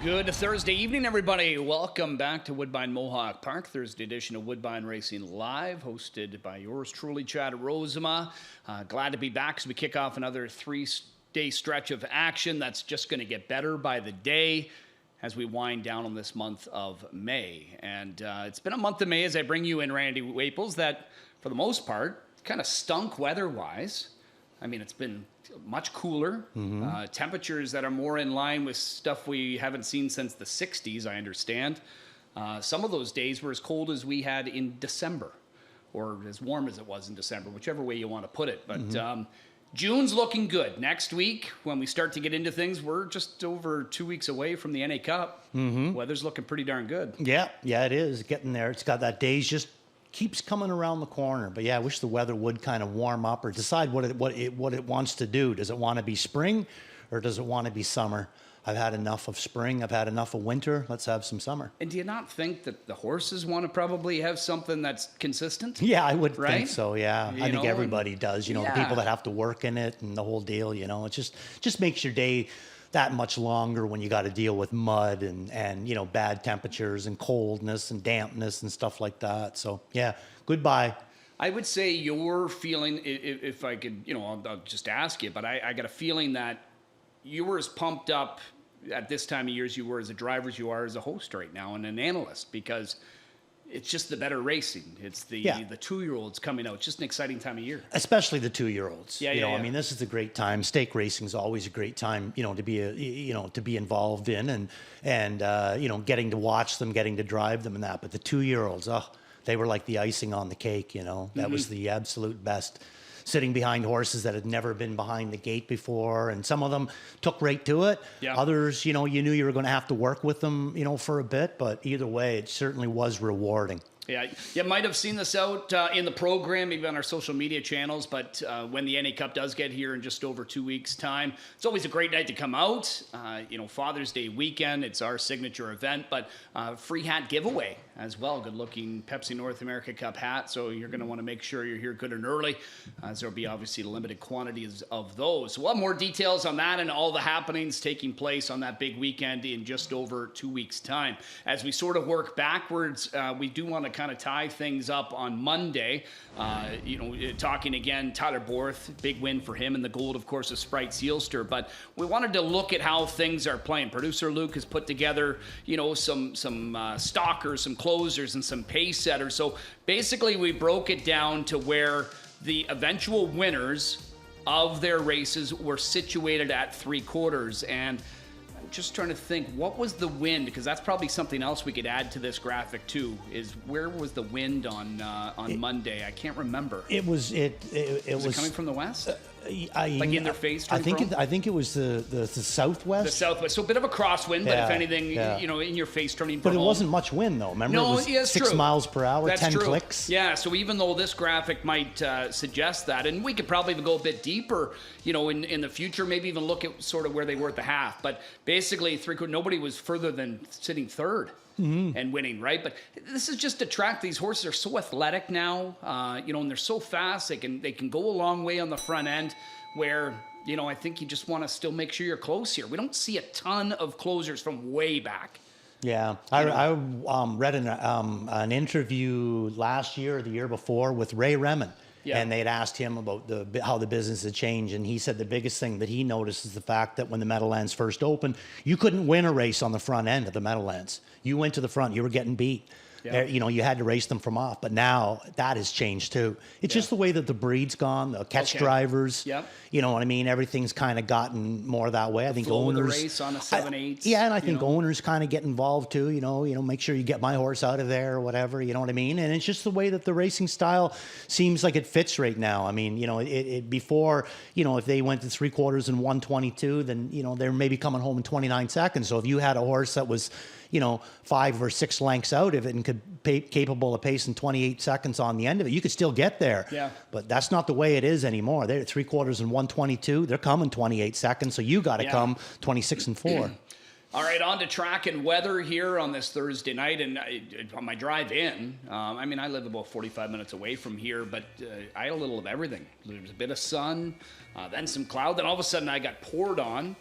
Good Thursday evening, everybody. Welcome back to Woodbine Mohawk Park, Thursday edition of Woodbine Racing Live, hosted by yours truly, Chad Rosema. Glad to be back as we kick off another three-day stretch of action that's just going to get better by the day as we wind down on this month of May. And it's been a month of May as I bring you in Randy Waples that, for the most part, kind of stunk weather-wise. I mean, it's been much cooler, temperatures that are more in line with stuff we haven't seen since the 60s, I understand. Some of those days were as cold as we had in December, or as warm as it was in December, whichever way you want to put it. But June's looking good. Next week, when we start to get into things, we're just over 2 weeks away from the NA Cup. Weather's looking pretty darn good. Yeah, it is. Getting there. It's got that days just keeps coming around the corner. But yeah, I wish the weather would kind of warm up or decide what it wants to do. Does it want to be spring or does it want to be summer? I've had enough of spring. I've had enough of winter. Let's have some summer. And do you not think that the horses want to probably have something that's consistent? Yeah, I would think so, yeah. I think everybody does. The yeah. people that have to work in it and the whole deal, it just makes your day that much longer when you got to deal with mud and bad temperatures and coldness and dampness and stuff like that. So yeah, goodbye. I would say your feeling, if I could, I'll just ask you, but I got a feeling that you were as pumped up at this time of year as you were as a driver as you are as a host right now and an analyst, because it's just the better racing. It's the 2-year-olds coming out. It's just an exciting time of year. Especially the 2-year-olds. Yeah. I mean, this is a great time. Stake racing is always a great time, to be involved in and getting to watch them, getting to drive them and that. But the 2-year-olds, they were like the icing on the cake, That was the absolute best. Sitting behind horses that had never been behind the gate before. And some of them took right to it. Yeah. Others, you knew you were going to have to work with them, for a bit. But either way, it certainly was rewarding. Yeah, you might have seen this out in the program, maybe on our social media channels, but when the NA Cup does get here in just over 2 weeks' time, it's always a great night to come out. Father's Day weekend, it's our signature event, but free hat giveaway as well. Good-looking Pepsi North America Cup hat, so you're going to want to make sure you're here good and early, as there'll be obviously limited quantities of those. So we'll have more details on that and all the happenings taking place on that big weekend in just over 2 weeks' time. As we sort of work backwards, we do want to kind of tie things up on Monday. Talking again, Tyler Borth, big win for him, and the gold, of course, is Sprite Sealster. But we wanted to look at how things are playing. Producer Luke has put together, some stalkers, some closers, and some pace setters. So basically, we broke it down to where the eventual winners of their races were situated at 3/4. And just trying to think, what was the wind? Because that's probably something else we could add to this graphic too. Is where was the wind on Monday? I can't remember. It was coming from the west. Like in their face. I think it was the southwest. The southwest. So a bit of a crosswind, but if anything, in your face turning. But it wasn't much wind though. Remember, no, it was 6 miles per hour, That's 10 true. clicks. Yeah. So even though this graphic might suggest that, and we could probably even go a bit deeper, in the future, maybe even look at sort of where they were at the half. But basically, nobody was further than sitting third. And winning, right? But this is just a track. These horses are so athletic now, and they're so fast. They can go a long way on the front end. Where I think you just want to still make sure you're close here. We don't see a ton of closers from way back. Yeah, I read an interview last year or the year before with Ray Remen. Yeah. And they'd asked him about how the business had changed, and he said the biggest thing that he noticed is the fact that when the Meadowlands first opened, you couldn't win a race on the front end of the Meadowlands. You went to the front, you were getting beat. Yeah. You had to race them from off, but now that has changed too. It's just the way that the breed's gone, the catch drivers. Yep. You know what I mean? Everything's kind of gotten more that way. I think owners the race on a 7/8. Yeah, and I think owners kind of get involved too. Make sure you get my horse out of there or whatever. You know what I mean? And it's just the way that the racing style seems like it fits right now. I mean, it before, if they went to 3/4 in 1:22, then they're maybe coming home in 29 seconds. So if you had a horse that was 5 or 6 lengths out of it and could capable of pacing 28 seconds on the end of it, you could still get there. Yeah. But that's not the way it is anymore. They're at 3/4 in 1:22. They're coming 28 seconds, so you got to come 26 and 4. All right, on to track and weather here on this Thursday night. And on my drive in, I mean, I live about 45 minutes away from here, but I had a little of everything. There was a bit of sun, then some cloud. Then all of a sudden I got poured on,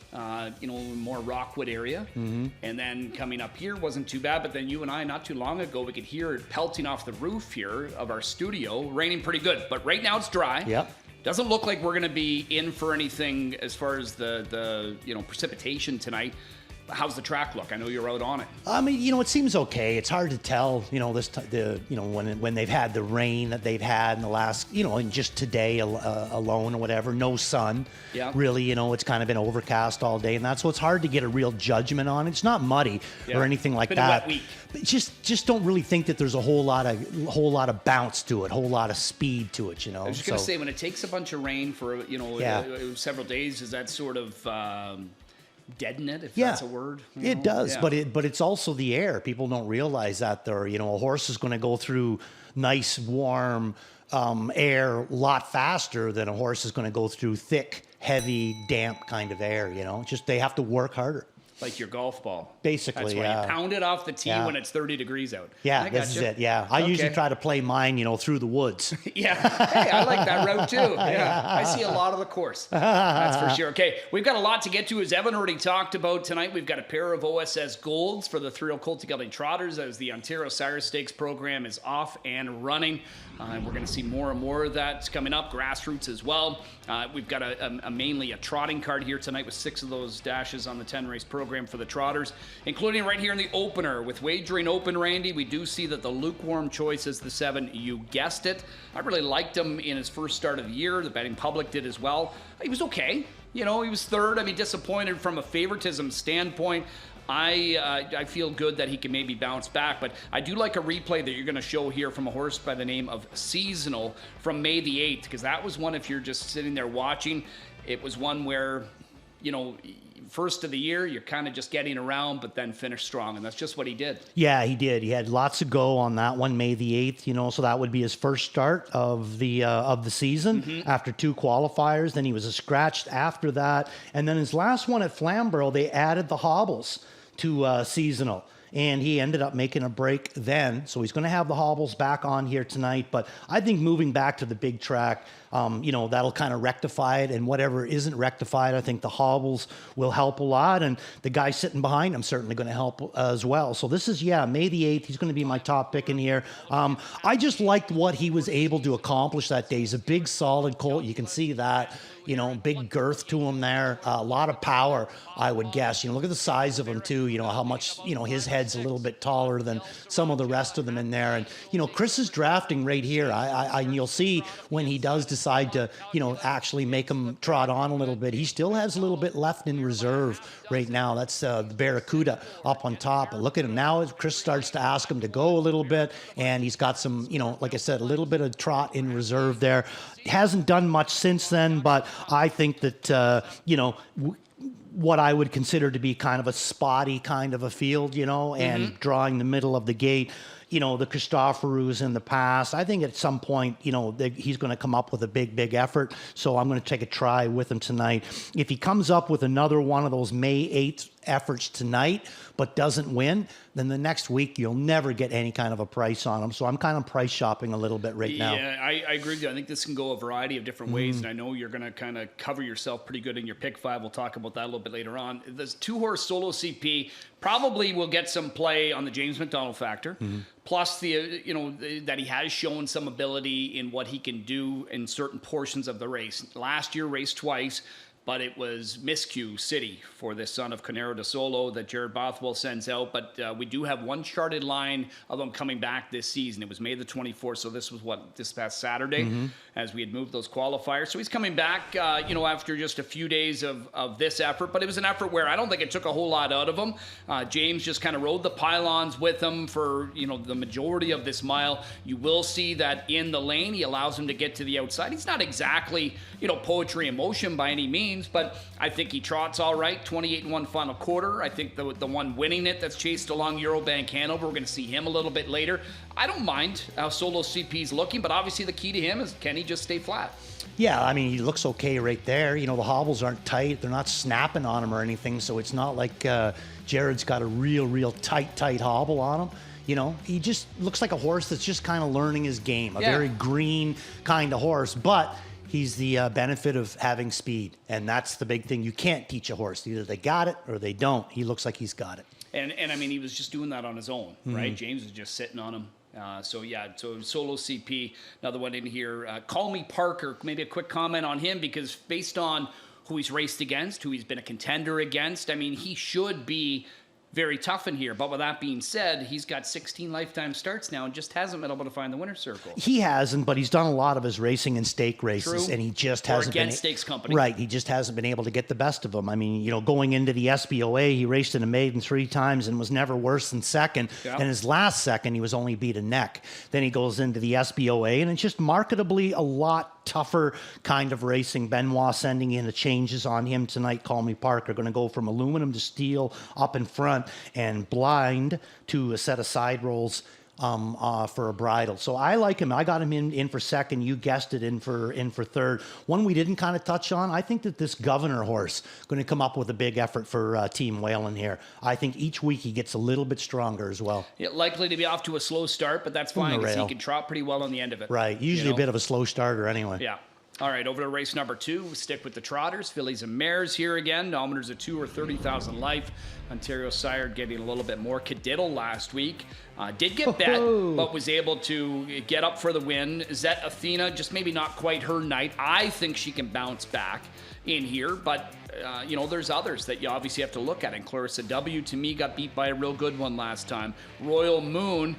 more Rockwood area. Mm-hmm. And then coming up here wasn't too bad. But then you and I, not too long ago, we could hear it pelting off the roof here of our studio, raining pretty good. But right now it's dry. Yep. Doesn't look like we're going to be in for anything as far as the precipitation tonight. How's the track look? I know you're out on it. I mean, it seems okay. It's hard to tell, when they've had the rain that they've had in the last, and just today alone or whatever, no sun. Yeah. Really, it's kind of been overcast all day, and that's what's hard to get a real judgment on. It's not muddy or anything like been that. A wet week. But just don't really think that there's a whole lot of bounce to it, whole lot of speed to it. I was just gonna say, when it takes a bunch of rain for several days, is that sort of deaden it, if that's a word? It does, but it's also the air. People don't realize that a horse is going to go through nice, warm air a lot faster than a horse is going to go through thick, heavy, damp kind of air. Just they have to work harder. Like your golf ball. Basically, that's why you pound it off the tee when it's 30 degrees out. Yeah, this is it. Yeah, I usually try to play mine, through the woods. Yeah, hey, I like that route too. Yeah, I see a lot of the course. That's for sure. Okay, we've got a lot to get to, as Evan already talked about tonight. We've got a pair of OSS Golds for the 3-year-old Colt Gelding Trotters as the Ontario Sire Stakes program is off and running. And we're going to see more and more of that coming up, grassroots as well. We've got mainly a trotting card here tonight with 6 of those dashes on the 10-race program for the Trotters, including right here in the opener with Wagering Open, Randy. We do see that the lukewarm choice is the 7, you guessed it. I really liked him in his first start of the year. The betting public did as well. He was okay. He was third. I mean, disappointed from a favoritism standpoint. I feel good that he can maybe bounce back, but I do like a replay that you're going to show here from a horse by the name of Seasonal from May the 8th, because that was one, if you're just sitting there watching, it was one where, first of the year, you're kind of just getting around, but then finish strong, and that's just what he did. Yeah, he did. He had lots of go on that one, May the 8th, so that would be his first start of the season after 2 qualifiers. Then he was scratched after that, and then his last one at Flamborough, they added the hobbles to Seasonal. And he ended up making a break then. So he's going to have the hobbles back on here tonight. But I think moving back to the big track, that'll kind of rectify it. And whatever isn't rectified, I think the hobbles will help a lot. And the guy sitting behind him certainly going to help as well. So this is, May the 8th. He's going to be my top pick in here. I just liked what he was able to accomplish that day. He's a big, solid colt. You can see that. Big girth to him there, a lot of power, I would guess. Look at the size of him too, how much, his head's a little bit taller than some of the rest of them in there. And, Chris is drafting right here. You'll see when he does decide to, actually make him trot on a little bit, he still has a little bit left in reserve right now. That's the Barracuda up on top. But look at him now as Chris starts to ask him to go a little bit, and he's got some, like I said, a little bit of trot in reserve there. Hasn't done much since then, but I think that, what I would consider to be kind of a spotty kind of a field, and drawing the middle of the gate, the Christoforous in the past. I think at some point, he's going to come up with a big, big effort. So I'm going to take a try with him tonight. If he comes up with another one of those May 8th efforts tonight, but doesn't win, then the next week you'll never get any kind of a price on him. So I'm kind of price shopping a little bit right now. Yeah, I agree with you. I think this can go a variety of different ways, and I know you're going to kind of cover yourself pretty good in your pick 5. We'll talk about that a little bit later on. The 2-horse solo CP probably will get some play on the James McDonald factor, plus that he has shown some ability in what he can do in certain portions of the race. Last year, raced twice. But it was Miscue City for the son of Canero de Solo that Jared Bothwell sends out. But we do have one charted line of them coming back this season. It was May the 24th, so this was this past Saturday as we had moved those qualifiers. So he's coming back, after just a few days of this effort. But it was an effort where I don't think it took a whole lot out of him. James just kind of rode the pylons with him for, the majority of this mile. You will see that in the lane, he allows him to get to the outside. He's not exactly, poetry in motion by any means. means, but I think he trots all right. 28-1 final quarter. I think the one winning it that's chased along Eurobank Hanover, we're going to see him a little bit later. I don't mind how Solo CP's looking, but obviously the key to him is, can he just stay flat? Yeah, I mean, he looks okay right there. You know, the hobbles aren't tight. They're not snapping on him or anything, so it's not like Jared's got a real tight hobble on him. You know, he just looks like a horse that's just kind of learning his game, a very green kind of horse, but he's the benefit of having speed, and that's the big thing. You can't teach a horse. Either they got it or they don't. He looks like he's got it. And I mean, he was just doing that on his own, right? James was just sitting on him. So Solo CP, another one in here. Call Me Parker, maybe a quick comment on him, because based on who he's raced against, who he's been a contender against, I mean, he should be very tough in here. But with that being said, he's got 16 lifetime starts now and just hasn't been able to find the winner's circle. He hasn't, but he's done a lot of his racing in stake races. True. And he just hasn't against stakes company. Right, he just hasn't been able to get the best of them. I mean, you know, going into the SBOA, he raced in a maiden 3 times and was never worse than second. Yep. And his last second, he was only beat a neck. Then he goes into the SBOA, and it's just marketably a lot tougher kind of racing. Benoit sending in the changes on him tonight. Call Me Parker, going to go from aluminum to steel up in front and blind to a set of side rolls for a bridle. So I like him. I got him in for second. You guessed it, in for third. One we didn't kind of touch on, I think that this Governor horse going to come up with a big effort for Team Whalen here. I think each week he gets a little bit stronger as well. Yeah, likely to be off to a slow start, but that's fine because he can trot pretty well on the end of it. Right. Usually a bit of a slow starter anyway. Yeah. All right, over to race number 2. We stick with the trotters, fillies and mares here again. Nominators of 2 or 30,000 life. Ontario Sire getting a little bit more. Cadiddle last week did get bet, but was able to get up for the win. Zet Athena, just maybe not quite her night. I think she can bounce back in here, but you know, there's others that you obviously have to look at. And Clarissa W, to me, got beat by a real good one last time. Royal Moon,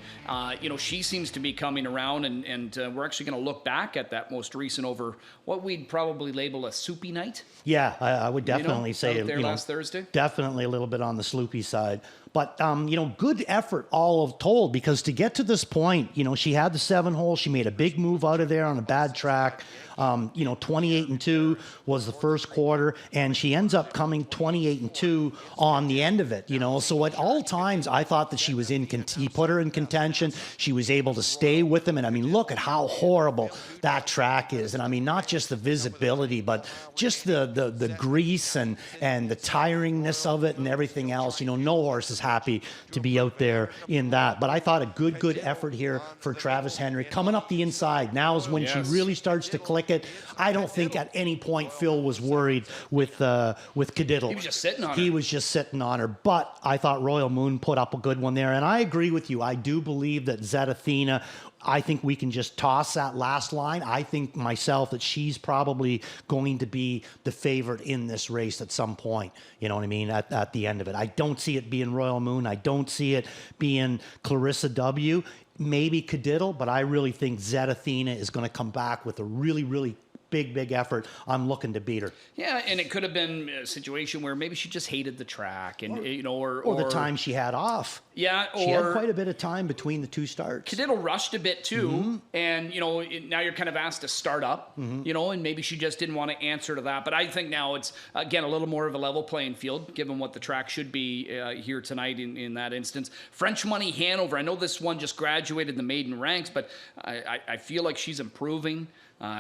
you know, she seems to be coming around, and we're actually going to look back at that most recent over what we'd probably label a soupy night. Yeah, I would definitely say out there last Thursday. Definitely a little bit on the sloopy side. But, you know, good effort all of told, because to get to this point, you know, she had the 7 hole. She made a big move out of there on a bad track. You know, 28-2 was the first quarter, and she ends up coming 28-2 on the end of it, you know. So at all times, I thought that she was he put her in contention. She was able to stay with him. And I mean, look at how horrible that track is. And I mean, not just the visibility, but just the grease and the tiringness of it and everything else. You know, no horse is happy to be out there in that. But I thought a good effort here for Travis Henry. Coming up the inside, now is when she really starts to click it. I don't think at any point Phil was worried with Cadiddle. He was just sitting on her. He was just sitting on her. But I thought Royal Moon put up a good one there. And I agree with you. I do believe that Zet Athena, I think we can just toss that last line. I think myself that she's probably going to be the favorite in this race at some point. You know what I mean? At the end of it. I don't see it being Royal Moon. I don't see it being Clarissa W. Maybe Cadiddle, but I really think Zet Athena is going to come back with a really big effort. I'm looking to beat her. Yeah, and it could have been a situation where maybe she just hated the track, and you know, or the time she had off. Yeah, she had quite a bit of time between the 2 starts. Cadiddle rushed a bit too, and you know, now you're kind of asked to start up, you know, and maybe she just didn't want to answer to that. But I think now it's again a little more of a level playing field, given what the track should be here tonight in that instance. French Money Hanover. I know this one just graduated the maiden ranks, but I feel like she's improving.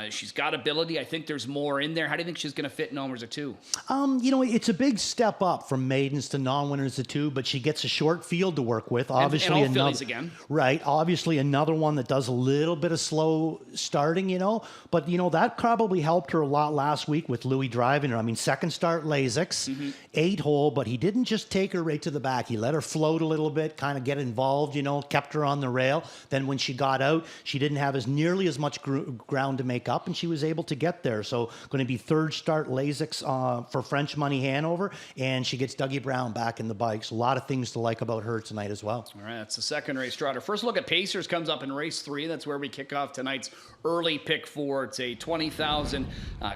She's got ability. I think there's more in there. How do you think she's going to fit numbers of 2? You know, it's a big step up from maidens to non-winners of 2, but she gets a short field to work with. Obviously, and all fillies again. Right. Obviously, another one that does a little bit of slow starting, you know. But, you know, that probably helped her a lot last week with Louis driving her. I mean, second start Lasix, 8 hole, but he didn't just take her right to the back. He let her float a little bit, kind of get involved, you know, kept her on the rail. Then when she got out, she didn't have nearly as much ground to make up, and she was able to get there. So going to be third start Lasix for French Money Hanover, and she gets Dougie Brown back in the bikes. A lot of things to like about her tonight as well. All right, that's the second race trotter. First look at Pacers comes up in race 3. That's where we kick off tonight's early pick 4. It's a 20,000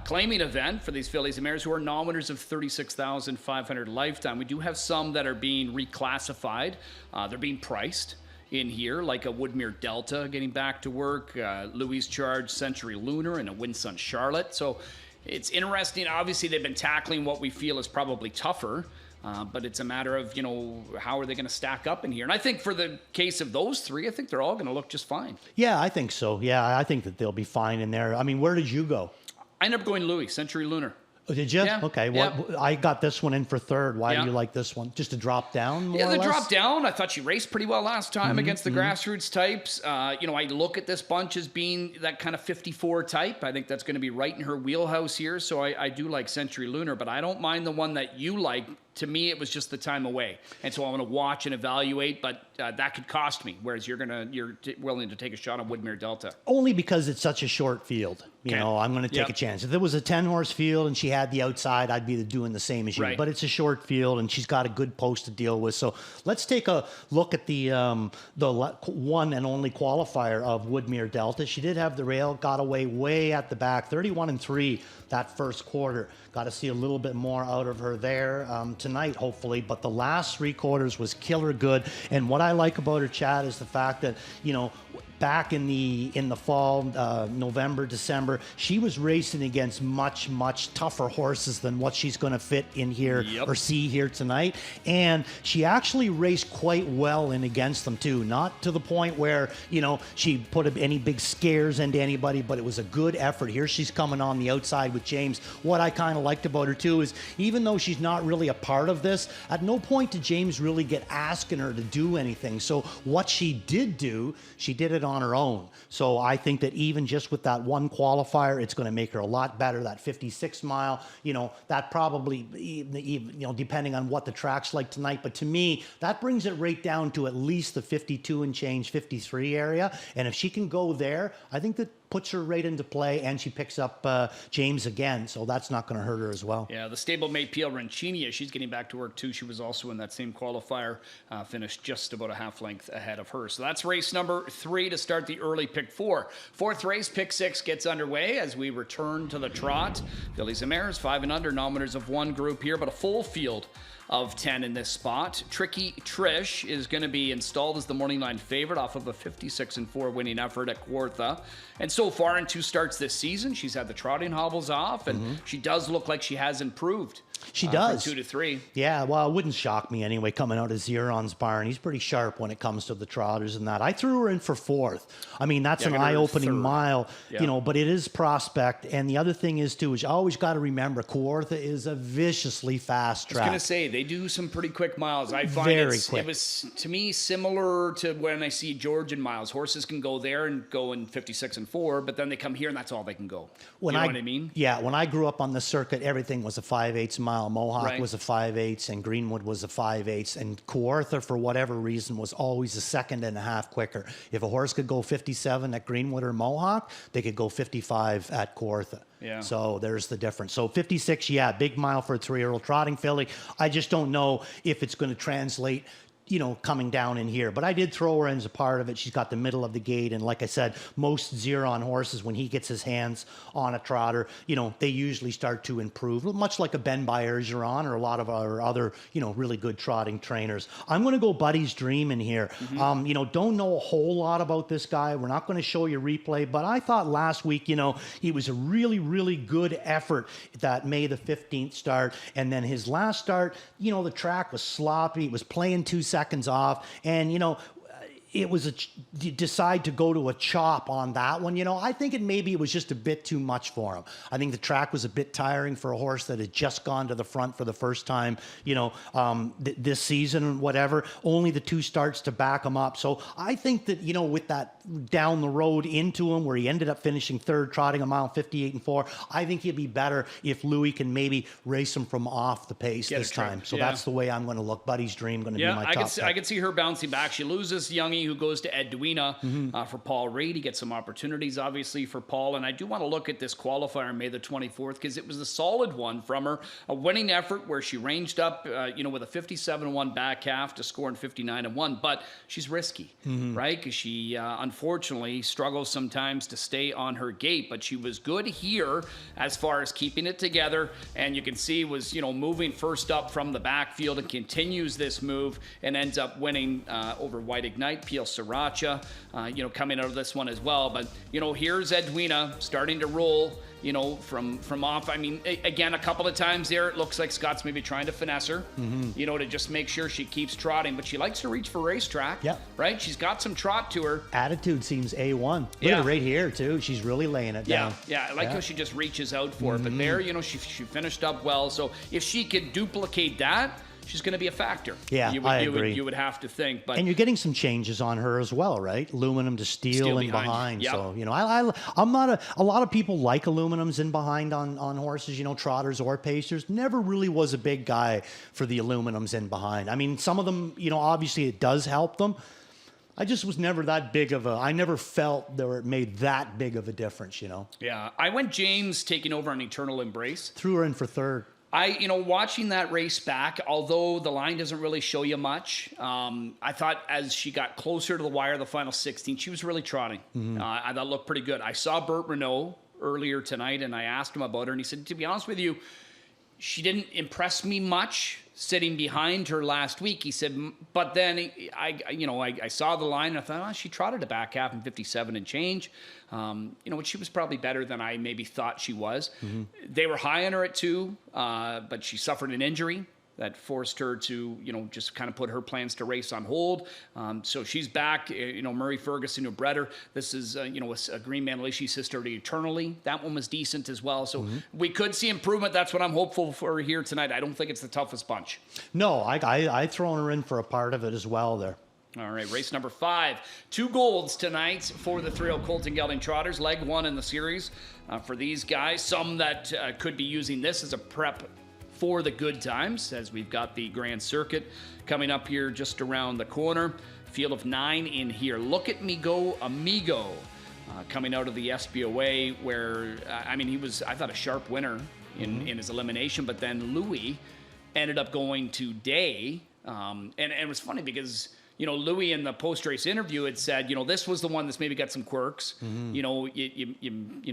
claiming event for these fillies and mares who are non-winners of 36,500 lifetime. We do have some that are being reclassified. They're being priced in here, like a Woodmere Delta getting back to work, Louis Charge Century Lunar, and a Winsun Charlotte. So it's interesting. Obviously, they've been tackling what we feel is probably tougher. But it's a matter of, how are they going to stack up in here? And I think for the case of those three, I think they're all going to look just fine. Yeah, I think so. Yeah, I think that they'll be fine in there. I mean, where did you go? I ended up going Louis, Century Lunar. Oh, did you? Yeah. Okay. Well, Yeah. I got this one in for third. Why Yeah. do you like this one? Just to drop down more Yeah, or the less? drop down. I thought she raced pretty well last time against the grassroots types. I look at this bunch as being that kind of 54 type. I think that's going to be right in her wheelhouse here. So I do like Century Lunar, but I don't mind the one that you like. To me, it was just the time away, and so I'm going to watch and evaluate. But that could cost me. Whereas you're willing to take a shot on Woodmere Delta. Only because it's such a short field. Okay. I'm going to take a chance. If it was a 10-horse field and she had the outside, I'd be doing the same as you. Right. But it's a short field, and she's got a good post to deal with. So let's take a look at the one and only qualifier of Woodmere Delta. She did have the rail, got away way at the back, 31-3 that first quarter. Got to see a little bit more out of her there tonight, hopefully. But the last three quarters was killer good. And what I like about her, Chad, is the fact that, back in the fall, November, December, she was racing against much, much tougher horses than what she's going to fit in here or see here tonight. And she actually raced quite well in against them too. Not to the point where, she put any big scares into anybody, but it was a good effort. Here she's coming on the outside with James. What I kind of liked about her too is even though she's not really a part of this, at no point did James really get asking her to do anything. So what she did do, she did it on her own. So I think that even just with that one qualifier, it's going to make her a lot better. That 56 mile, that probably, even, depending on what the track's like tonight. But to me, that brings it right down to at least the 52 and change, 53 area. And if she can go there, I think that puts her right into play, and she picks up James again, so that's not going to hurt her as well. Yeah, the stablemate Pia Rancinia, she's getting back to work too. She was also in that same qualifier, finished just about a half length ahead of her. So that's race number 3 to start the early pick 4. Fourth race, pick 6, gets underway as we return to the trot. Fillies and Mares, 5 and under, nominators of one group here, but a full field of 10 in this spot. Tricky Trish is going to be installed as the morning line favorite off of a 56-4 winning effort at Kawartha. And so far in 2 starts this season, she's had the trotting hobbles off, and she does look like she has improved. She does. From 2 to 3. Yeah, well, it wouldn't shock me anyway, coming out of Zeron's barn. He's pretty sharp when it comes to the trotters and that. I threw her in for 4th. I mean, that's an eye-opening mile, but it is prospect. And the other thing is, too, is you always got to remember, Kawartha is a viciously fast track. I was going to say, they do some pretty quick miles. I find it was, to me, similar to when I see Georgian miles. Horses can go there and go in 56-4, but then they come here and that's all they can go. You know what I mean? Yeah, when I grew up on the circuit, everything was a 5/8 mile. Mohawk was a 5/8, and Greenwood was a 5/8, and Kawartha, for whatever reason, was always a second and a half quicker. If a horse could go 57 at Greenwood or Mohawk, they could go 55 at Kawartha. Yeah. So there's the difference. So 56, big mile for a 3-year-old trotting filly. I just don't know if it's going to translate coming down in here. But I did throw her in as a part of it. She's got the middle of the gate. And like I said, most Zeron horses, when he gets his hands on a trotter, they usually start to improve, much like a Ben Bergeron or a lot of our other, really good trotting trainers. I'm going to go Buddy's Dream in here. Don't know a whole lot about this guy. We're not going to show you replay, but I thought last week, he was a really, really good effort that May the 15th start. And then his last start, the track was sloppy. It was playing 2 seconds off, and it was decide to go to a chop on that one. I think maybe it was just a bit too much for him. I think the track was a bit tiring for a horse that had just gone to the front for the first time, this season, whatever. Only the 2 starts to back him up. So I think that, with that down the road into him, where he ended up finishing 3rd, trotting a mile 58-4, I think he'd be better if Louis can maybe race him from off the pace this time. So that's the way I'm going to look. Buddy's Dream going to be my top pick. I could see her bouncing back. She loses Youngie, who goes to Edwina for Paul Reed. He gets some opportunities, obviously, for Paul. And I do want to look at this qualifier on May the 24th, because it was a solid one from her. A winning effort where she ranged up, with a 57-1 back half to score in 59-1. But she's risky, right? Because she, unfortunately, struggles sometimes to stay on her gait. But she was good here as far as keeping it together. And you can see was, moving first up from the backfield and continues this move and ends up winning over White Ignite. FPL Sriracha, coming out of this one as well. But, here's Edwina starting to roll, from off. I mean, again, a couple of times there, it looks like Scott's maybe trying to finesse her, to just make sure she keeps trotting. But she likes to reach for racetrack, right? She's got some trot to her. Attitude seems A1. Look at her right here, too. She's really laying it down. Yeah, I like how she just reaches out for it. But there, she finished up well. So if she could duplicate that, she's going to be a factor. Yeah, I agree. You would have to think. But and you're getting some changes on her as well, right? Aluminum to steel in behind. Yep. So, I'm not a lot of people like aluminums in behind on horses, trotters or pacers. Never really was a big guy for the aluminums in behind. I mean, some of them, obviously it does help them. I just was never that big of I never felt it made that big of a difference, Yeah, I went James taking over on Eternal Embrace. Threw her in for third. Watching that race back, although the line doesn't really show you much, I thought as she got closer to the wire, the final 16, she was really trotting. I thought it looked pretty good. I saw Bert Renault earlier tonight, and I asked him about her, and he said, to be honest with you, she didn't impress me much sitting behind her last week. He said, but then I saw the line and I thought, she trotted a back half in 57 and change. She was probably better than I maybe thought she was. They were high on her at 2, but she suffered an injury that forced her to, just kind of put her plans to race on hold. So she's back. Murray Ferguson, who bred her. This is, a Green Manalishi sister to Eternally. That one was decent as well. So we could see improvement. That's what I'm hopeful for here tonight. I don't think it's the toughest bunch. No, I thrown her in for a part of it as well there. All right, race number 5. 2 golds tonight for the 3-0 Colton Gelding Trotters. Leg 1 in the series for these guys. Some that could be using this as a prep for the good times, as we've got the Grand Circuit coming up here just around the corner. Field of 9 in here. Look at Me Go Amigo coming out of the SBOA, where, he was, I thought, a sharp winner in his elimination, but then Louis ended up going to Day. And it was funny because Louis in the post-race interview had said, this was the one that's maybe got some quirks. You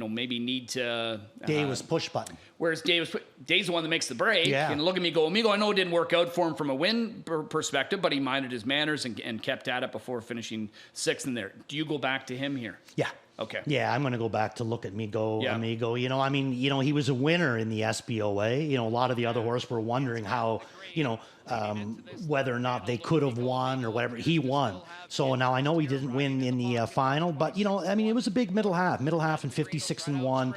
maybe need to. Day was push button. Whereas Day's the one that makes the break. Yeah. And Look at Me Go Amigo. I know it didn't work out for him from a win perspective, but he minded his manners and kept at it before finishing 6th in there. Do you go back to him here? Yeah. Okay. Yeah, I'm going to go back to Look at Me Go Amigo. He was a winner in the SBOA. A lot of the other horses were wondering how, whether or not they could have won or whatever. He won. So now I know he didn't win in the final, but, it was a big middle half and 56 and 1,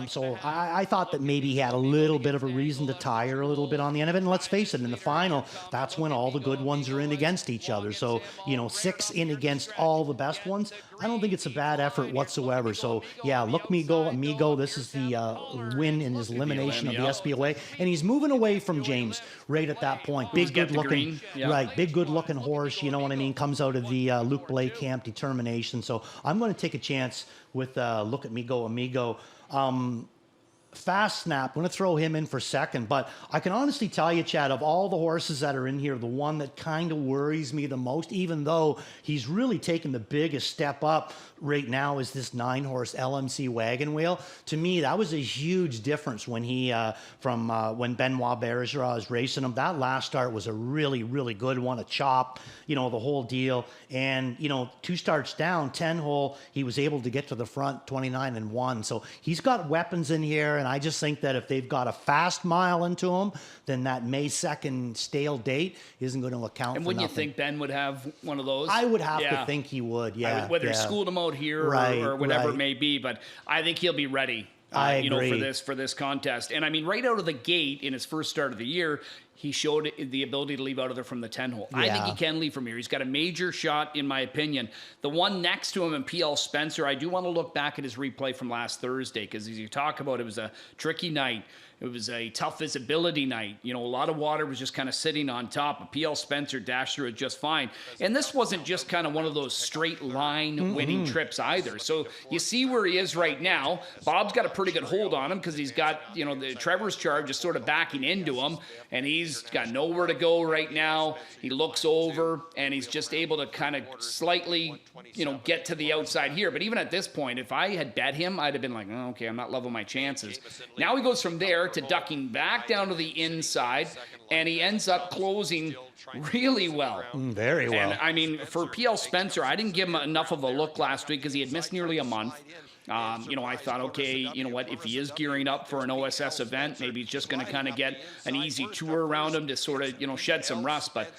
so I thought that maybe he had a little bit of a reason to tire a little bit on the end of it. And let's face it, in the final, that's when all the good ones are in against each other. So, 6 in against all the best ones. I don't think it's a bad effort whatsoever. So, yeah, Look Me Go Amigo. This is the win in his elimination of the SBOA. And he's moving away from James right at that point. Big, good-looking, right, big, good-looking horse, you know what I mean? Comes out of the Luke Blake camp, Determination. So I'm going to take a chance with Look at Me Go Amigo. Fast Snap, I'm going to throw him in for second, but I can honestly tell you, Chad, of all the horses that are in here, the one that kind of worries me the most, even though he's really taken the biggest step up right now, is this 9-horse LMC Wagon Wheel. To me, that was a huge difference when he, when Benoit Bergeron was racing him. That last start was a really, really good one, a chop, the whole deal. And, 2 starts down, 10-hole, he was able to get to the front, 29 and 1. So he's got weapons in here, and I just think that if they've got a fast mile into him, then that May 2nd stale date isn't going to account for nothing. And wouldn't you think Ben would have one of those? I would have to think he would, whether he schooled him out here or whatever it may be, but I think he'll be ready. I agree. For this contest. And right out of the gate in his first start of the year, he showed the ability to leave out of there from the 10-hole. I think he can leave from here. He's got a major shot, in my opinion. The one next to him in PL Spencer, I do want to look back at his replay from last Thursday, because as you talk about, it was a tricky night. It was a tough visibility night. A lot of water was just kind of sitting on top. But PL Spencer dashed through it just fine. And this wasn't just kind of one of those straight line winning trips either. So you see where he is right now. Bob's got a pretty good hold on him because he's got, the Trevor's Charge is sort of backing into him. And he's got nowhere to go right now. He looks over and he's just able to kind of slightly, get to the outside here. But even at this point, if I had bet him, I'd have been like, oh, okay, I'm not loving my chances. Now he goes from there to ducking back down to the inside, and he ends up closing really well. Very well. And I mean, for PL Spencer, I didn't give him enough of a look last week because he had missed nearly a month. I thought, okay, you know what, if he is gearing up for an OSS event, maybe he's just going to kind of get an easy tour around him to sort of, shed some rust. But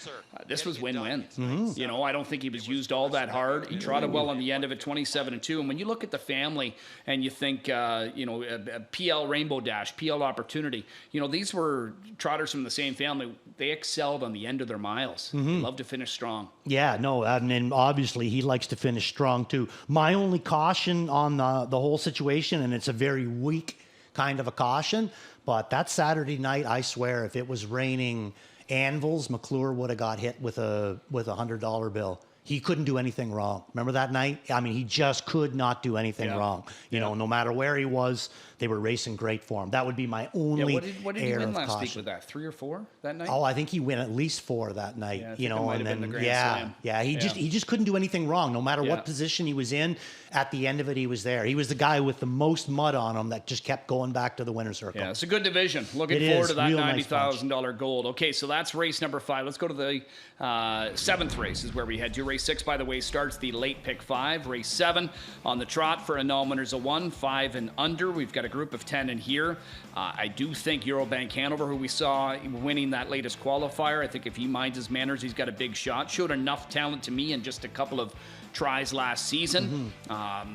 this was win-win. I don't think he was used all that hard. He trotted well on the end of it, 27-2. And when you look at the family and you think, PL Rainbow Dash, PL Opportunity, these were trotters from the same family. They excelled on the end of their miles. They love to finish strong. Yeah, no, and obviously he likes to finish strong too. My only caution on the whole situation, and it's a very weak kind of a caution, but that Saturday night, I swear, if it was raining anvils, McClure would have got hit with a $100 bill. He couldn't do anything wrong. Remember that night? I mean, he just could not do anything wrong. No matter where he was, they were racing great for him. That would be my only what did he win last week with that? 3 or 4 that night? Oh, I think he won at least 4 that night. Slam. He just couldn't do anything wrong. No matter what position he was in, at the end of it, he was there. He was the guy with the most mud on him that just kept going back to the winner's circle. Yeah, it's a good division. Looking forward to that $90,000 gold. Okay, so that's race number 5. Let's go to the 7th race is where we head to. Race 6, by the way, starts the late pick 5. Race 7 on the trot for a non-winners of 1, 5 and under. We've got a group of 10 in here. I do think Eurobank Hanover, who we saw winning that latest qualifier, I think if he minds his manners, he's got a big shot. Showed enough talent to me in just a couple of tries last season. I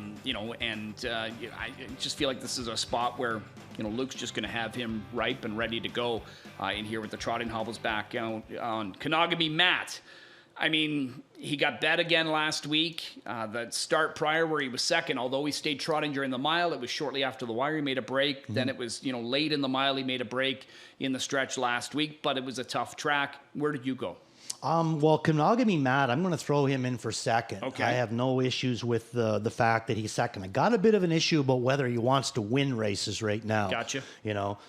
just feel like this is a spot where Luke's just going to have him ripe and ready to go in here with the trotting hobbles back on Kanagami Matt. I mean, he got bet again last week. That start prior where he was second, although he stayed trotting during the mile, it was shortly after the wire he made a break. Then it was, late in the mile he made a break in the stretch last week, but it was a tough track. Where did you go? Well, Kanagami Matt, I'm going to throw him in for second. Okay. I have no issues with the fact that he's second. I got a bit of an issue about whether he wants to win races right now. Gotcha.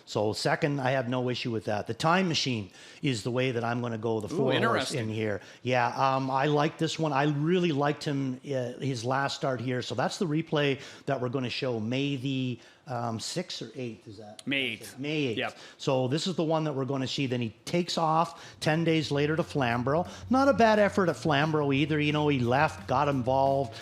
So second, I have no issue with that. The Time Machine is the way that I'm going to go the 4-horse in here. Yeah, I like this one. I really liked him his last start here. So that's the replay that we're going to show May the 6th or 8th, is that? May 8th. May 8th. Yep. So this is the one that we're going to see. Then he takes off 10 days later to Flamborough. Not a bad effort at Flamborough either. He left, got involved,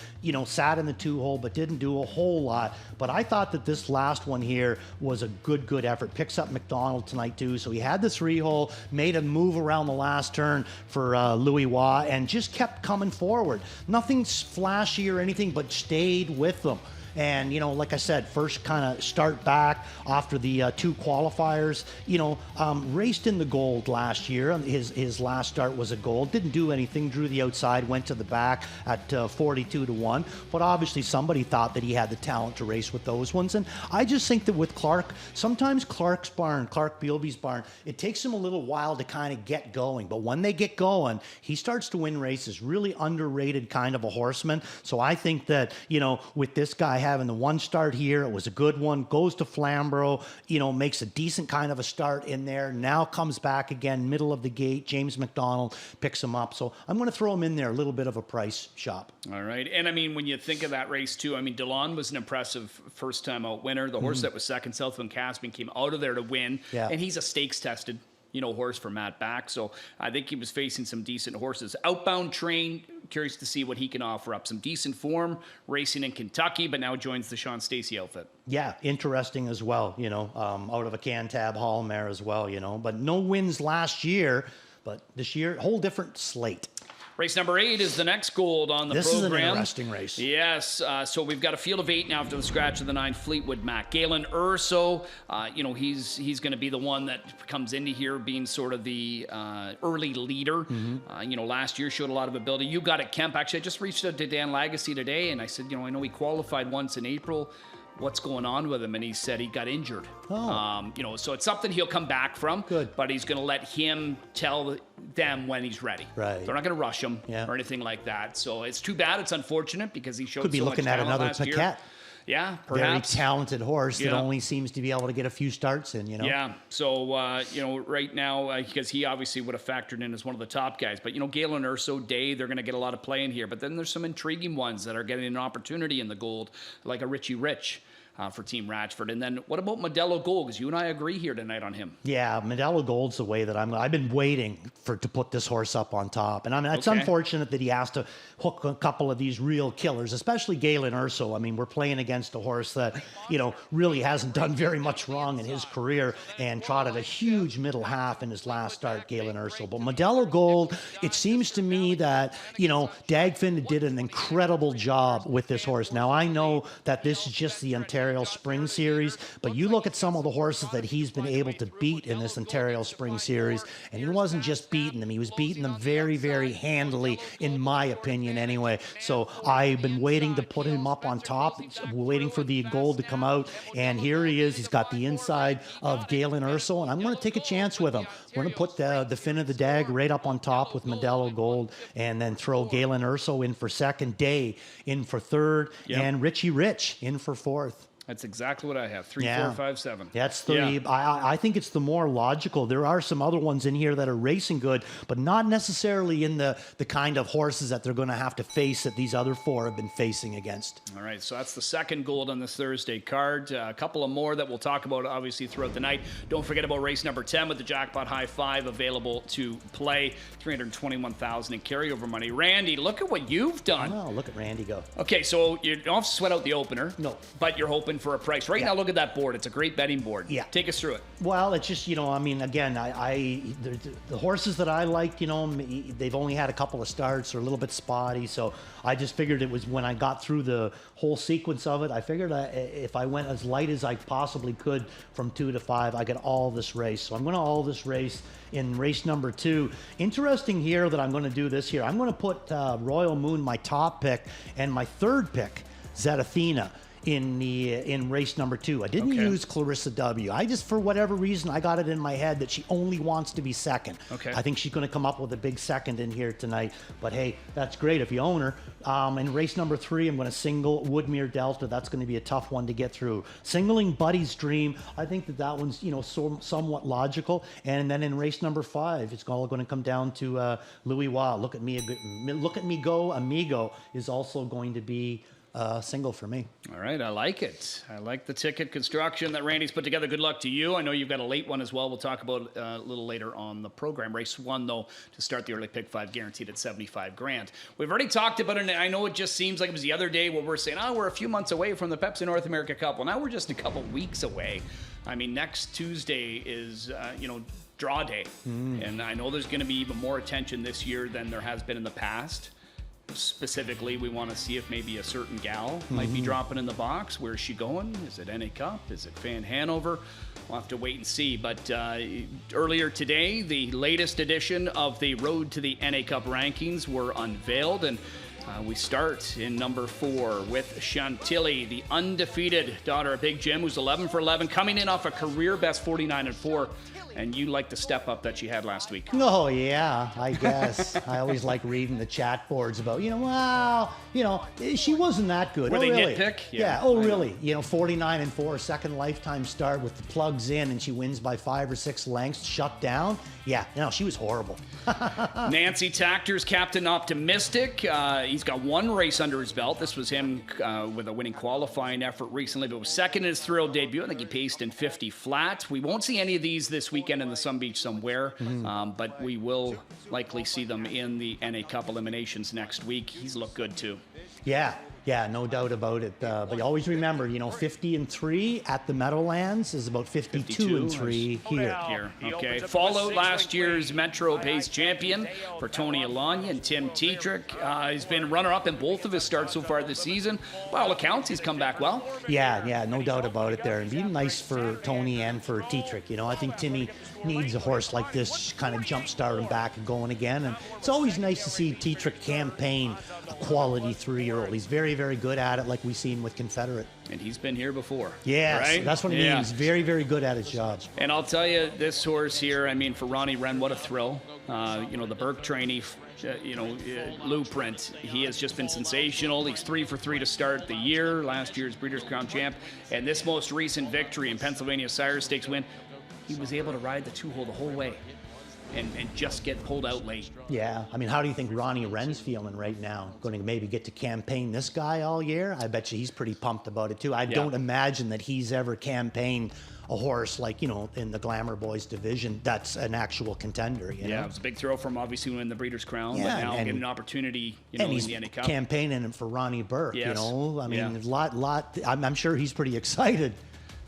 sat in the 2-hole, but didn't do a whole lot. But I thought that this last one here was a good effort. Picks up McDonald tonight too. So he had the 3-hole, made a move around the last turn for Louis Waugh, and just kept coming forward. Nothing flashy or anything, but stayed with them. And, like I said, first kind of start back after the 2 qualifiers, raced in the gold last year. His last start was a gold. Didn't do anything, drew the outside, went to the back at 42-1. But obviously somebody thought that he had the talent to race with those ones. And I just think that with Clark, sometimes Clark Bealby's barn, it takes him a little while to kind of get going. But when they get going, he starts to win races. Really underrated kind of a horseman. So I think that, with this guy having the 1 start here, it was a good one, goes to Flamborough, makes a decent kind of a start in there, now comes back again, middle of the gate, James McDonald picks him up. So I'm going to throw him in there, a little bit of a price shop. All right. And I mean, when you think of that race too, I mean, DeLon was an impressive first time out winner. The horse that was second, Southwind Caspian, came out of there to win. Yeah. And he's a stakes tested horse for Matt Back. So I think he was facing some decent horses. Outbound Train, curious to see what he can offer up. Some decent form, racing in Kentucky, but now joins the Sean Stacey outfit. Yeah, interesting as well, out of a Cantab Hall mare as well, But no wins last year, but this year, whole different slate. Race number 8 is the next gold on the program. This is an interesting race. Yes. So we've got a field of 8 now after the scratch of the 9 Fleetwood Mac. Galen Urso, he's going to be the one that comes into here being sort of the early leader. Last year showed a lot of ability. You got it, Kemp. Actually, I just reached out to Dan Lagacy today, and I said, I know he qualified once in April. What's going on with him? And he said he got injured. So it's something he'll come back from. Good. But he's going to let him tell them when he's ready. Right. They're not going to rush him or anything like that. So it's too bad. It's unfortunate because he showed could be so looking much at talent another last Paquette. year. Yeah, perhaps. Very talented horse that only seems to be able to get a few starts in, Yeah, so, right now, because he obviously would have factored in as one of the top guys. But, Galen Urso, Day, they're going to get a lot of play in here. But then there's some intriguing ones that are getting an opportunity in the gold, like a Richie Rich. for Team Ratchford. And then what about Modelo Gold? Because you and I agree here tonight on him. Yeah, Modelo Gold's the way that I've been waiting to put this horse up on top. And I mean, it's unfortunate that he has to hook a couple of these real killers, especially Galen Urso. I mean, we're playing against a horse that, really hasn't done very much wrong in his career and trotted a huge middle half in his last start, Galen Urso. But Modelo Gold, it seems to me that, Dagfinn did an incredible job with this horse. Now, I know that this is just the Ontario Spring Series, but you look at some of the horses that he's been able to beat in this Ontario Spring Series, and he wasn't just beating them, he was beating them very, very handily, in my opinion anyway. So I've been waiting to put him up on top, waiting for the gold to come out, and here he is. He's got the inside of Galen Urso, and I'm going to take a chance with him. We're going to put the fin of the dag right up on top with Modelo Gold, and then throw Galen Urso in for second, Day in for third, and Richie Rich in for fourth. That's exactly what I have. 3, 4, 5, 7. That's three. I think it's the more logical. There are some other ones in here that are racing good, but not necessarily in the kind of horses that they're going to have to face that these other four have been facing against. All right, so that's the second gold on this Thursday card. A couple of more that we'll talk about, obviously, throughout the night. Don't forget about race number 10 with the Jackpot High 5 available to play. $321,000 in carryover money. Randy, look at what you've done. Oh, look at Randy go. Okay, so you don't have to sweat out the opener. No. But you're hoping for a price. Right now, look at that board. It's a great betting board. Yeah. Take us through it. Well, it's just, I mean, again, the horses that I like, they've only had a couple of starts or a little bit spotty. So I just figured it was when I got through the whole sequence of it, I figured if I went as light as I possibly could from 2 to 5, I get all this race. So I'm going to all this race in race number 2. Interesting here that I'm going to do this here. I'm going to put Royal Moon, my top pick, and my third pick, Zetathena, in race number 2. I didn't use Clarissa W. I just, for whatever reason, I got it in my head that she only wants to be second. I think she's going to come up with a big second in here tonight. But hey, that's great if you own her. In race number 3, I'm going to single Woodmere Delta. That's going to be a tough one to get through. Singling Buddy's Dream, I think that one's somewhat logical. And then in race number 5, it's all going to come down to Louis Wa. Look at me go, Amigo is also going to be single for me. All right, I like it. I like the ticket construction that Randy's put together. Good luck to you. I know you've got a late one as well. We'll talk about a little later on the program. Race 1, though, to start the early pick 5, guaranteed at $75,000. We've already talked about it, and I know it just seems like it was the other day where we're saying, we're a few months away from the Pepsi North America Cup. Well, now we're just a couple weeks away. I mean, next Tuesday is, draw day. And I know there's going to be even more attention this year than there has been in the past. Specifically, we want to see if maybe a certain gal might be dropping in the box. Where's she going? Is it NA Cup? Is it Fan Hanover? We'll have to wait and see. But earlier today, the latest edition of the Road to the NA Cup rankings were unveiled, and we start in number 4 with Chantilly, the undefeated daughter of Big Jim, who's 11 for 11, coming in off a career best 49-4. And you like the step up that she had last week. Oh, yeah, I guess. I always like reading the chat boards about, she wasn't that good. Were they really? Nitpick? Yeah. Really? 49-4, second lifetime start with the plugs in, and she wins by 5 or 6 lengths, shut down. Yeah, she was horrible. Nancy Tactor's Captain Optimistic. He's got 1 race under his belt. This was him with a winning qualifying effort recently, but was second in his thrill debut. I think he paced in 50 flat. We won't see any of these this weekend in the Sun Beach somewhere, but we will likely see them in the NA Cup eliminations next week. He's looked good too. Yeah, no doubt about it. But you always remember, 50-3 at the Meadowlands is about 52-3 here. Okay. Fallout, last year's Metro Pace champion for Tony Alanya and Tim Tetrick. He's been runner-up in both of his starts so far this season. By all accounts, he's come back well. Yeah, no doubt about it there. And be nice for Tony and for Tetrick. I think Timmy needs a horse like this, kind of jumpstart him back and going again. And it's always nice to see Tetrick campaign a quality 3-year-old. He's very, very good at it, like we've seen with Confederate. And he's been here before. Yes, right? That's what it means. Very, very good at his job. And I'll tell you, this horse here, for Ronnie Wren, what a thrill. The Burke trainee, Blueprint, he has just been sensational. He's 3 for 3 to start the year. Last year's Breeders' Crown champ. And this most recent victory in Pennsylvania Sire Stakes win, he was able to ride the 2-hole the whole way. and just get pulled out late. Yeah, I mean, how do you think Ronnie Wren's feeling right now? Going to maybe get to campaign this guy all year? I bet you he's pretty pumped about it too. I don't imagine that he's ever campaigned a horse like, in the Glamour Boys division that's an actual contender. You know? It was a big throw from obviously winning the Breeders' Crown, but now getting an opportunity, and in he's the NA Cup. campaigning for Ronnie Burke. Yes. I mean, a lot. I'm sure he's pretty excited.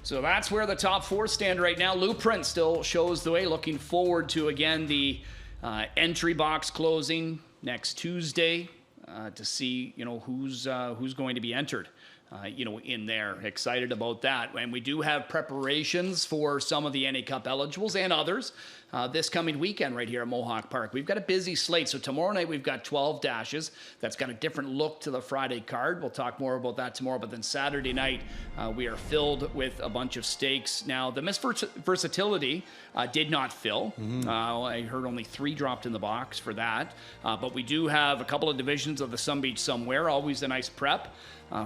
So that's where the top 4 stand right now. Lou Prince still shows the way. Looking forward to, again, the entry box closing next Tuesday to see, who's going to be entered. In there. Excited about that. And we do have preparations for some of the NA Cup eligibles and others this coming weekend right here at Mohawk Park. We've got a busy slate. So tomorrow night we've got 12 dashes. That's got a different look to the Friday card. We'll talk more about that tomorrow. But then Saturday night we are filled with a bunch of stakes. Now the Miss Versatility did not fill. I heard only 3 dropped in the box for that. But we do have a couple of divisions of the Sun Beach Somewhere. Always a nice prep.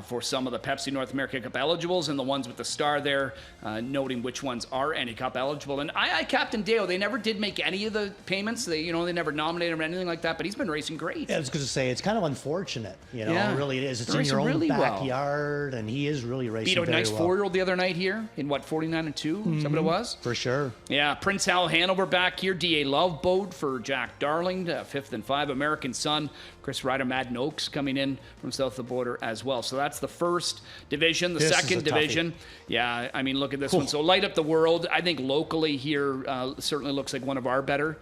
For some of the Pepsi North America Cup eligibles and the ones with the star there, noting which ones are NA Cup eligible. And Captain Deo, they never did make any of the payments. They never nominated him or anything like that, but he's been racing great. Yeah, I was going to say, it's kind of unfortunate, it really is. It's in your own really backyard, and he is really racing beat a very nice well. 4-year-old the other night here in 49-2? Is that what it was? For sure. Yeah, Prince Hal Hanover back here. D.A. Love Boat for Jack Darling, 5th and 5. American Sun, Chris Ryder, Madden Oaks coming in from south of the border as well. So that's the first division. The second division, I mean, look at this one. So Light Up the World, I think locally here certainly looks like one of our better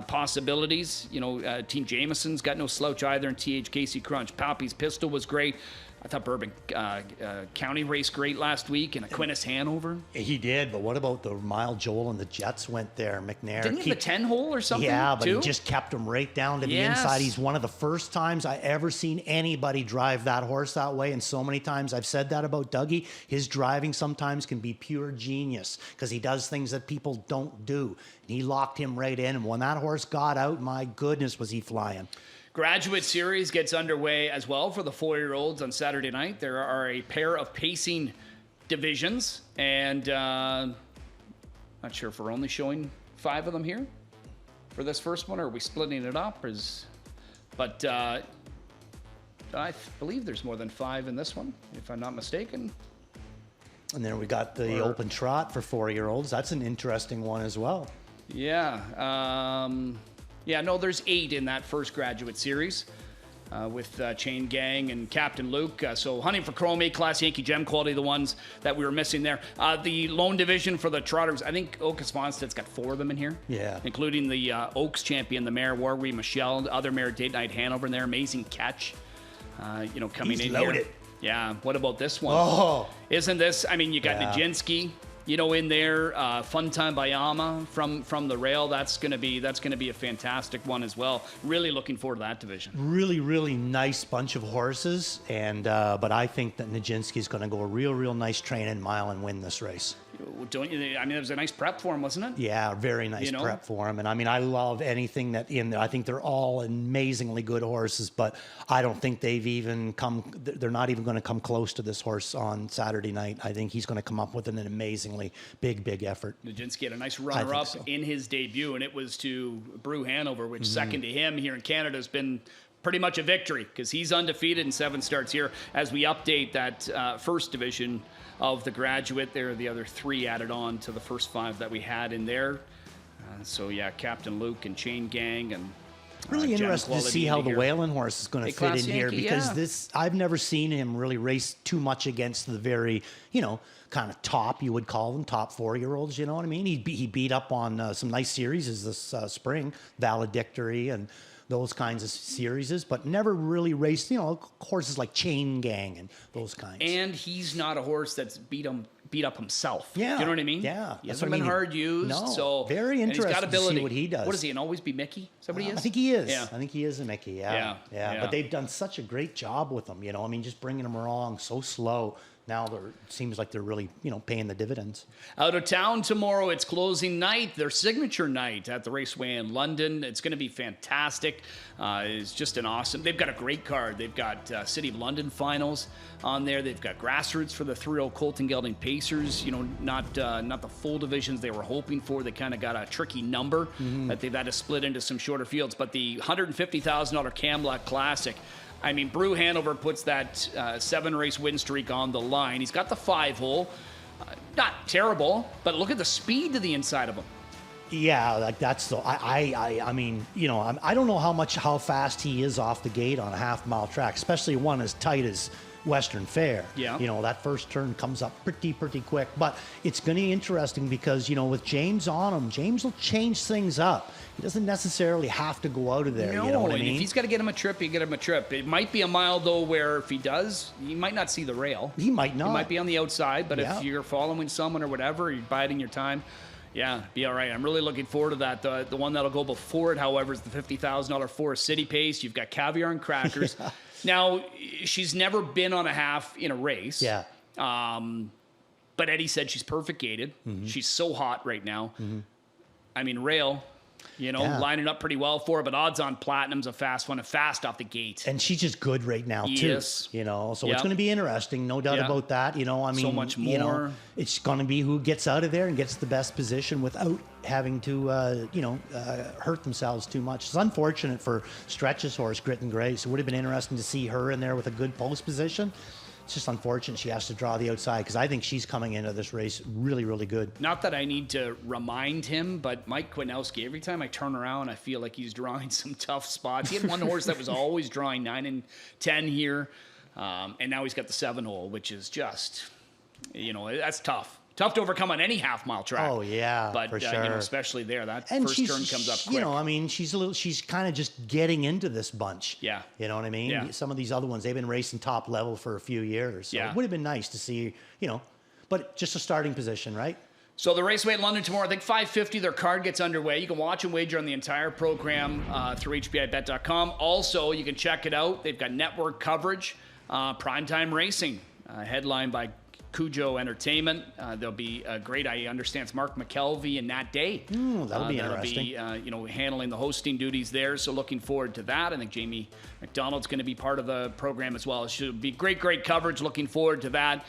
possibilities. Team Jameson's got no slouch either, and TH Casey Crunch. Poppy's Pistol was great. I thought Bourbon County raced great last week, and Aquinas Hanover. He did, but what about the Mile Joel and the Jets went there? McNair. Didn't he have a 10-hole or something? Yeah, but too? he just kept him right down to the inside. He's one of the first times I ever seen anybody drive that horse that way, and so many times I've said that about Dougie. His driving sometimes can be pure genius because he does things that people don't do. And he locked him right in, and when that horse got out, my goodness, was he flying. Graduate Series gets underway as well for the 4-year-olds on Saturday night. There are a pair of pacing divisions, and not sure if we're only showing 5 of them here for this first one, or are we splitting it up? But I believe there's more than 5 in this one, if I'm not mistaken. And then we got the open trot for 4-year-olds. That's an interesting one as well. Yeah. There's 8 in that first Graduate Series with Chain Gang and Captain Luke. So Hunting for Chrome, A-Class, Yankee Gem quality, the ones that we were missing there. The lone division for the Trotters, I think Oaks Fonsted's got 4 of them in here. Yeah. Including the Oaks champion, the mare, Warwi Michelle, the other mare, Date Night Hanover in there. Amazing Catch, coming in loaded. here. Yeah. What about this one? Oh. Isn't this, you got Nijinsky. In there, Fun Time by Yama from the rail. That's gonna be a fantastic one as well. Really looking forward to that division. Really, really nice bunch of horses, and but I think that Nijinsky's going to go a real nice training mile and win this race. Don't you? It was a nice prep for him, wasn't it? Yeah, very nice prep for him. And I love anything that in there. I think they're all amazingly good horses, but I don't think they're not even going to come close to this horse on Saturday night. I think he's going to come up with an amazingly big effort. Nijinsky had a nice runner-up in his debut, and it was to Brew Hanover, which second to him here in Canada has been pretty much a victory because he's undefeated in 7 starts here. As we update that first division of the Graduate, there are the other 3 added on to the first 5 that we had in there. Captain Luke and Chain Gang and really interested to see how the Whalen horse is going to fit in here because I've never seen him really race too much against the very kind of top, you would call them top 4-year-olds. You know what I mean? He beat up on some nice series this spring, Valedictory and those kinds of series, but never really raced, horses like Chain Gang and those kinds. And he's not a horse that's beat up himself. Yeah. Do you know what I mean? Yeah. He hasn't been hard used. No. So very interesting he's got ability. to see what he does. What is he, and always be Mickey? Is that what he is? I think he is. Yeah. I think he is a Mickey, yeah. But they've done such a great job with him, just bringing him along so slow. now it seems like they're really, paying the dividends. Out of town tomorrow, it's closing night, their signature night at the Raceway in London. It's going to be fantastic. It's just an awesome. They've got a great card. They've got City of London finals on there. They've got grassroots for the 3-0 Colton Gelding Pacers. Not the full divisions they were hoping for. They kind of got a tricky number that they've had to split into some shorter fields. But the $150,000 Camelot Classic. I mean, Brew Hanover puts that 7-race win streak on the line. He's got the 5-hole. Not terrible, but look at the speed to the inside of him. Yeah, like that's the. I mean, I don't know how fast he is off the gate on a half-mile track, especially one as tight as Western Fair. Yeah. That first turn comes up pretty quick. But it's going to be interesting because, with James on him, James will change things up. He doesn't necessarily have to go out of there. No, you know what I mean? If he's got to get him a trip, you get him a trip. It might be a mile, though, where if he does, he might not see the rail. He might not. He might be on the outside, but Yeah. if you're following someone or whatever, you're biding your time. Yeah, be all right. I'm really looking forward to that. The one that'll go before it, however, is the $50,000 Forest City Pace. You've got caviar and crackers. Yeah. Now, she's never been on a half in a race. Yeah. But Eddie said she's perfect gated. Mm-hmm. She's so hot right now. Mm-hmm. I mean, rail, lining up pretty well for her, but odds on Platinum's a fast one, fast off the gate. And she's just good right now, too. Yes. So it's going to be interesting, no doubt about that. I mean, so much more. It's going to be who gets out of there and gets the best position without having to, hurt themselves too much. It's unfortunate for Stretch's horse, Grit and Grace. It would have been interesting to see her in there with a good post position. It's just unfortunate she has to draw the outside because I think she's coming into this race really, really good. Not that I need to remind him, but Mike Kwinowski, every time I turn around, I feel like he's drawing some tough spots. He had one horse that was always drawing 9 and 10 here, and now he's got the 7-hole, which is just, that's tough. Tough to overcome on any half-mile track. Oh, yeah, but, for sure. Especially there. That and first turn comes up quick. I mean, she's kind of just getting into this bunch. Yeah. You know what I mean? Yeah. Some of these other ones, they've been racing top level for a few years. So yeah. It would have been nice to see, but just a starting position, right? So the Raceway in London tomorrow, I think 5:50, their card gets underway. You can watch and wager on the entire program through HBIBet.com. Also, you can check it out. They've got network coverage, primetime racing, headlined by Cujo Entertainment. There'll be a great, I understand it's Mark McKelvey and Nat Day. That'll be interesting. Be, handling the hosting duties there. So looking forward to that. I think Jamie McDonald's going to be part of the program as well. It should be great coverage. Looking forward to that.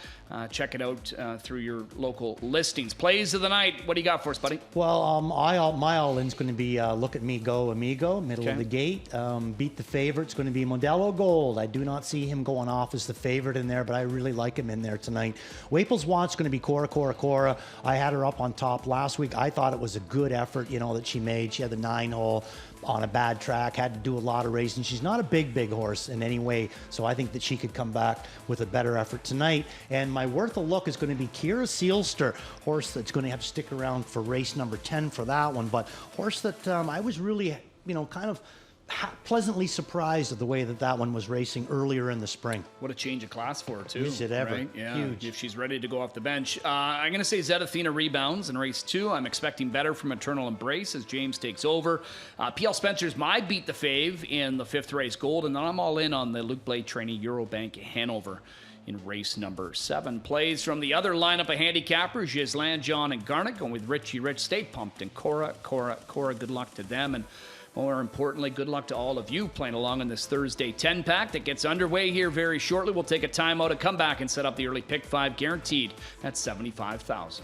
Check it out through your local listings. Plays of the night. What do you got for us, buddy? Well, my all-in's going to be Look at Me Go, Amigo, middle of the gate. Beat the favorite's going to be Modelo Gold. I do not see him going off as the favorite in there, but I really like him in there tonight. Waples Want's going to be Cora. I had her up on top last week. I thought it was a good effort, that she made. She had the 9-hole on a bad track, had to do a lot of racing. She's not a big horse in any way, so I think that she could come back with a better effort tonight. And my worth a look is going to be Kira Sealster, horse that's going to have to stick around for race number 10 for that one, but horse that I was really, kind of pleasantly surprised at the way that one was racing earlier in the spring. What a change of class for her, too. Is it ever? Right? Yeah. Huge. If she's ready to go off the bench. I'm going to say Zetathena rebounds in race 2. I'm expecting better from Eternal Embrace as James takes over. PL Spencer's my beat the fave in the 5th race Gold, and then I'm all in on the Luke Blade trainee Eurobank Hanover in race number 7. Plays from the other lineup of handicappers, Gislan, John, and Garnet, going with Richie Rich. Stay pumped. And Cora, good luck to them. And more importantly, good luck to all of you playing along in this Thursday 10-pack that gets underway here very shortly. We'll take a timeout and come back and set up the early pick 5 guaranteed at $75,000.